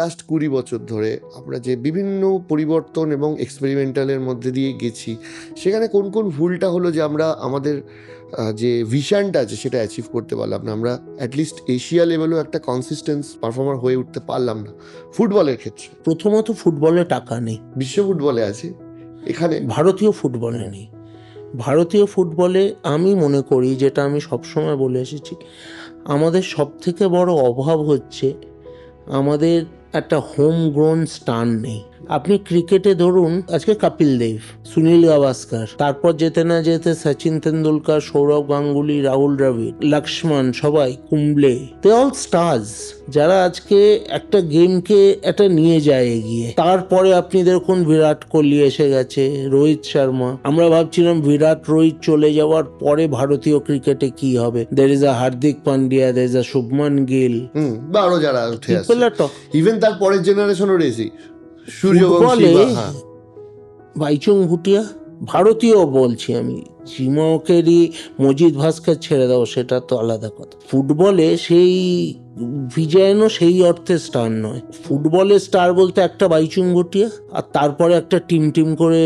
Last 20 বছর ধরে আমরা যে বিভিন্ন পরিবর্তন এবং এক্সপেরিমেন্টালের মধ্যে দিয়ে গেছি, সেখানে কোন কোন ভুলটা হলো যে আমরা আমাদের যে ভিশনটা আছে সেটা অ্যাচিভ করতে পারলাম না, আমরা অ্যাটলিস্ট এশিয়া লেভেলেও একটা কনসিস্টেন্স পারফর্মার হয়ে উঠতে পারলাম না ফুটবলের ক্ষেত্রে? প্রথমত ফুটবলে টাকা নেই, বিশ্ব ফুটবলে আছে, এখানে ভারতীয় ফুটবলে নেই। ভারতীয় ফুটবলে আমি মনে করি, যেটা আমি সবসময় বলে এসেছি, আমাদের সব থেকে বড় অভাব হচ্ছে আমাদের একটা হোম গ্রোন স্টার নেই। আপনি ক্রিকেটে ধরুন, আজকে কপিল দেব, সুনীল গাভাস্কার, তারপর যেতে না যেতে সচিন তেন্ডুলকার, সৌরভ গাঙ্গুলি, রাহুল দ্রাবিড়, লক্ষ্মণ, সবাই, কুম্বলে, দে অল স্টার্স যারা আজকে একটা গেমকে একটা নিয়ে যায় এগিয়ে। তারপরে আপনি দেখুন বিরাট কোহলি এসে গেছে, রোহিত শর্মা। আমরা ভাবছিলাম বিরাট রোহিত চলে যাওয়ার পরে ভারতীয় ক্রিকেটে কি হবে। There is a Hardik Pandya, there is a Shubman Gill, বা আরো যারা উঠে আসছে, People are talk- ইভেন তার পরের জেনারেশনও রয়েছে, সূর্যবংশী ফুটবলে বা হ্যাঁ বাইচুং ভুটিয়া, ভারতীয় বলছি আমি, চিমকেরই মজিদ ভাস্কর ছেড়ে দাও, সেটা তো আলাদা কথা। ফুটবলে সেই বিজয়নও সেই অর্থে স্টার নয়। ফুটবলে স্টার বলতে একটা বাইচুং ভুটিয়া, আর তারপরে একটা টিম করে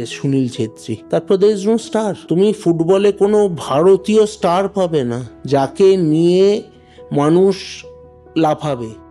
সুনীল ছেত্রী, তারপর দের ইজ নো স্টার। তুমি ফুটবলে কোনো ভারতীয় স্টার পাবে না যাকে নিয়ে মানুষ লাফাবে।